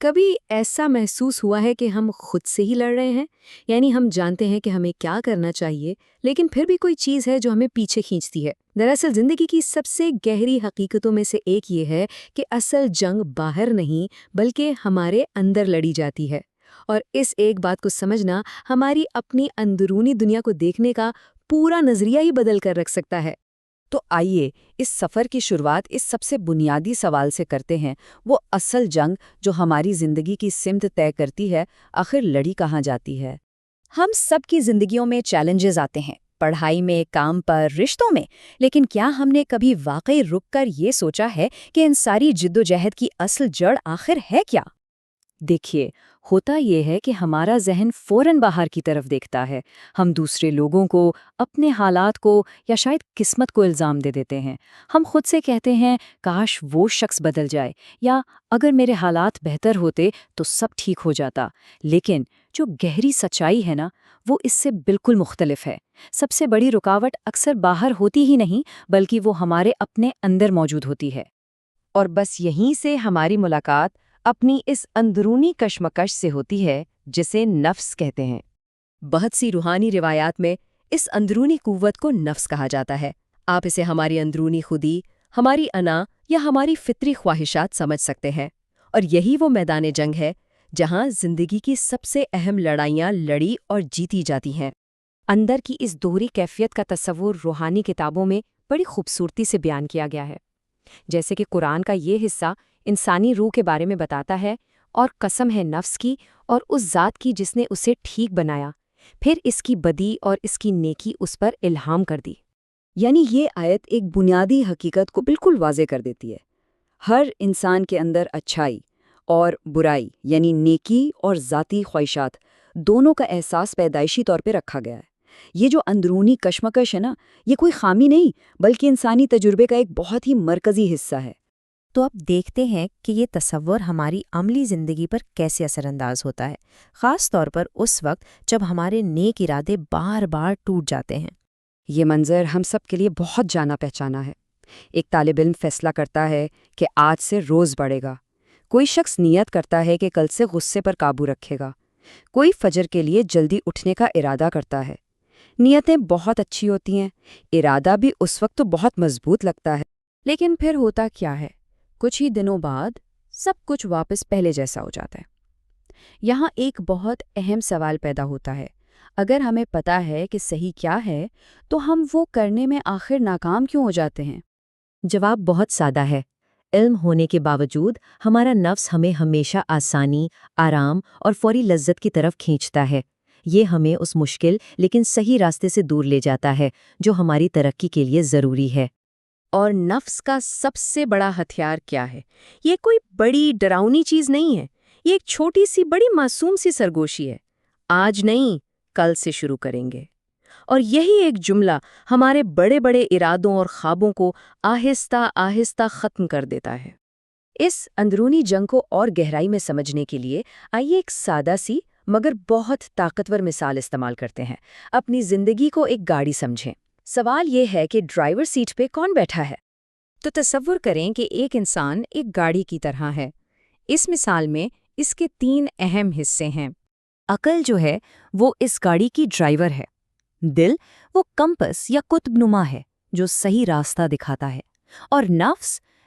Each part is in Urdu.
کبھی ایسا محسوس ہوا ہے کہ ہم خود سے ہی لڑ رہے ہیں؟ یعنی ہم جانتے ہیں کہ ہمیں کیا کرنا چاہیے، لیکن پھر بھی کوئی چیز ہے جو ہمیں پیچھے کھینچتی ہے۔ دراصل زندگی کی سب سے گہری حقیقتوں میں سے ایک یہ ہے کہ اصل جنگ باہر نہیں بلکہ ہمارے اندر لڑی جاتی ہے، اور اس ایک بات کو سمجھنا ہماری اپنی اندرونی دنیا کو دیکھنے کا پورا نظریہ ہی بدل کر رکھ سکتا ہے۔ تو آئیے اس سفر کی شروعات اس سب سے بنیادی سوال سے کرتے ہیں، وہ اصل جنگ جو ہماری زندگی کی سمت طے کرتی ہے، آخر لڑی کہاں جاتی ہے؟ ہم سب کی زندگیوں میں چیلنجز آتے ہیں، پڑھائی میں، کام پر، رشتوں میں، لیکن کیا ہم نے کبھی واقعی رک کر یہ سوچا ہے کہ ان ساری جدوجہد کی اصل جڑ آخر ہے کیا؟ دیکھیے، ہوتا یہ ہے کہ ہمارا ذہن فوراً باہر کی طرف دیکھتا ہے۔ ہم دوسرے لوگوں کو، اپنے حالات کو یا شاید قسمت کو الزام دے دیتے ہیں۔ ہم خود سے کہتے ہیں کاش وہ شخص بدل جائے، یا اگر میرے حالات بہتر ہوتے تو سب ٹھیک ہو جاتا۔ لیکن جو گہری سچائی ہے نا، وہ اس سے بالکل مختلف ہے۔ سب سے بڑی رکاوٹ اکثر باہر ہوتی ہی نہیں بلکہ وہ ہمارے اپنے اندر موجود ہوتی ہے۔ اور بس یہیں سے ہماری ملاقات اپنی اس اندرونی کشمکش سے ہوتی ہے جسے نفس کہتے ہیں۔ بہت سی روحانی روایات میں اس اندرونی قوت کو نفس کہا جاتا ہے۔ آپ اسے ہماری اندرونی خودی، ہماری انا یا ہماری فطری خواہشات سمجھ سکتے ہیں، اور یہی وہ میدان جنگ ہے جہاں زندگی کی سب سے اہم لڑائیاں لڑی اور جیتی جاتی ہیں۔ اندر کی اس دوہری کیفیت کا تصور روحانی کتابوں میں بڑی خوبصورتی سے بیان کیا گیا ہے۔ جیسے کہ قرآن کا یہ حصہ انسانی روح کے بارے میں بتاتا ہے، اور قسم ہے نفس کی اور اس ذات کی جس نے اسے ٹھیک بنایا، پھر اس کی بدی اور اس کی نیکی اس پر الہام کر دی۔ یعنی یہ آیت ایک بنیادی حقیقت کو بالکل واضح کر دیتی ہے۔ ہر انسان کے اندر اچھائی اور برائی، یعنی نیکی اور ذاتی خواہشات، دونوں کا احساس پیدائشی طور پہ رکھا گیا ہے۔ یہ جو اندرونی کشمکش ہے نا، یہ کوئی خامی نہیں بلکہ انسانی تجربے کا ایک بہت ہی مرکزی حصہ ہے۔ تو اب دیکھتے ہیں کہ یہ تصور ہماری عملی زندگی پر کیسے اثر انداز ہوتا ہے، خاص طور پر اس وقت جب ہمارے نیک ارادے بار بار ٹوٹ جاتے ہیں۔ یہ منظر ہم سب کے لیے بہت جانا پہچانا ہے۔ ایک طالب علم فیصلہ کرتا ہے کہ آج سے روز بڑھے گا۔ کوئی شخص نیت کرتا ہے کہ کل سے غصے پر قابو رکھے گا۔ کوئی فجر کے لیے جلدی اٹھنے کا ارادہ کرتا ہے۔ نیتیں بہت اچھی ہوتی ہیں، ارادہ بھی اس وقت تو بہت مضبوط لگتا ہے، لیکن پھر ہوتا کیا ہے؟ کچھ ہی دنوں بعد سب کچھ واپس پہلے جیسا ہو جاتا ہے۔ یہاں ایک بہت اہم سوال پیدا ہوتا ہے، اگر ہمیں پتہ ہے کہ صحیح کیا ہے تو ہم وہ کرنے میں آخر ناکام کیوں ہو جاتے ہیں؟ جواب بہت سادہ ہے۔ علم ہونے کے باوجود ہمارا نفس ہمیں ہمیشہ آسانی، آرام اور فوری لذت کی طرف کھینچتا ہے۔ یہ ہمیں اس مشکل لیکن صحیح راستے سے دور لے جاتا ہے جو ہماری ترقی کے لیے ضروری ہے۔ اور نفس کا سب سے بڑا ہتھیار کیا ہے؟ یہ کوئی بڑی ڈراؤنی چیز نہیں ہے، یہ ایک چھوٹی سی بڑی معصوم سی سرگوشی ہے۔ آج نہیں، کل سے شروع کریں گے۔ اور یہی ایک جملہ ہمارے بڑے بڑے ارادوں اور خوابوں کو آہستہ آہستہ ختم کر دیتا ہے۔ اس اندرونی جنگ کو اور گہرائی میں سمجھنے کے لیے آئیے ایک سادہ سی مگر بہت طاقتور مثال استعمال کرتے ہیں۔ اپنی زندگی کو ایک گاڑی سمجھیں۔ سوال یہ ہے کہ ڈرائیور سیٹ پہ کون بیٹھا ہے؟ تو تصور کریں کہ ایک انسان ایک گاڑی کی طرح ہے۔ اس مثال میں اس کے 3 اہم حصے ہیں۔ عقل جو ہے وہ اس گاڑی کی ڈرائیور ہے، دل وہ کمپس یا قطب نما ہے جو صحیح راستہ دکھاتا ہے، اور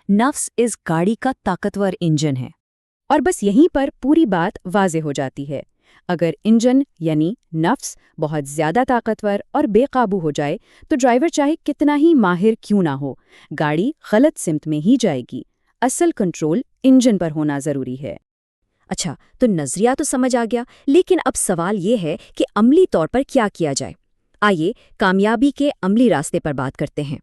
نفس اس گاڑی کا طاقتور انجن ہے۔ اور بس یہیں پر پوری بات واضح ہو جاتی ہے۔ اگر انجن یعنی نفس بہت زیادہ طاقتور اور بے قابو ہو جائے تو ڈرائیور چاہے کتنا ہی ماہر کیوں نہ ہو، گاڑی غلط سمت میں ہی جائے گی۔ اصل کنٹرول انجن پر ہونا ضروری ہے۔ اچھا، تو نظریہ تو سمجھ آ گیا، لیکن اب سوال یہ ہے کہ عملی طور پر کیا کیا جائے؟ آئیے کامیابی کے عملی راستے پر بات کرتے ہیں۔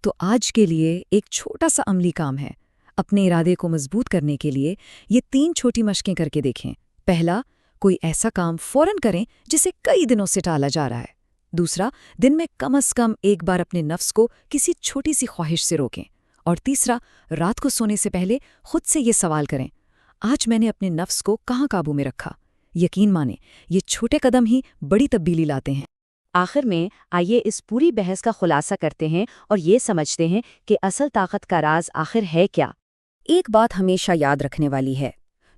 تو آج کے لیے ایک چھوٹا سا عملی کام ہے۔ اپنے ارادے کو مضبوط کرنے کے لیے یہ 3 چھوٹی مشقیں کر کے دیکھیں۔ پہلا، کوئی ایسا کام فوراً کریں جسے کئی دنوں سے ٹالا جا رہا ہے۔ دوسرا، دن میں کم از کم ایک بار اپنے نفس کو کسی چھوٹی سی خواہش سے روکیں۔ اور تیسرا، رات کو سونے سے پہلے خود سے یہ سوال کریں، آج میں نے اپنے نفس کو کہاں قابو میں رکھا؟ یقین مانیں، یہ چھوٹے قدم ہی بڑی تبدیلی لاتے ہیں۔ آخر میں آئیے اس پوری بحث کا خلاصہ کرتے ہیں اور یہ سمجھتے ہیں کہ اصل طاقت کا راز آخر ہے کیا۔ ایک بات ہمیشہ یاد رکھنے والی ہے،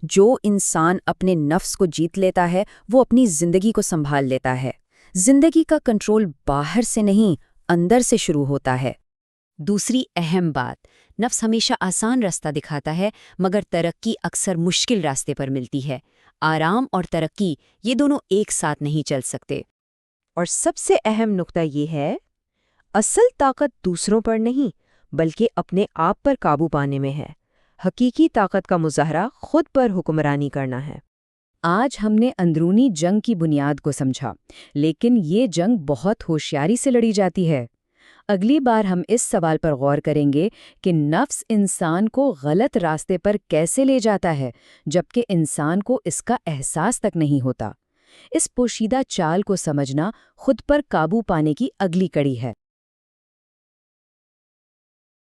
جو انسان اپنے نفس کو جیت لیتا ہے وہ اپنی زندگی کو سنبھال لیتا ہے۔ زندگی کا کنٹرول باہر سے نہیں، اندر سے شروع ہوتا ہے۔ دوسری اہم بات، نفس ہمیشہ آسان راستہ دکھاتا ہے، مگر ترقی اکثر مشکل راستے پر ملتی ہے۔ آرام اور ترقی یہ دونوں ایک ساتھ نہیں چل سکتے۔ اور سب سے اہم نقطہ یہ ہے، اصل طاقت دوسروں پر نہیں بلکہ اپنے آپ پر قابو پانے میں ہے۔ حقیقی طاقت کا مظاہرہ خود پر حکمرانی کرنا ہے۔ آج ہم نے اندرونی جنگ کی بنیاد کو سمجھا، لیکن یہ جنگ بہت ہوشیاری سے لڑی جاتی ہے۔ اگلی بار ہم اس سوال پر غور کریں گے کہ نفس انسان کو غلط راستے پر کیسے لے جاتا ہے، جبکہ انسان کو اس کا احساس تک نہیں ہوتا۔ اس پوشیدہ چال کو سمجھنا خود پر قابو پانے کی اگلی کڑی ہے۔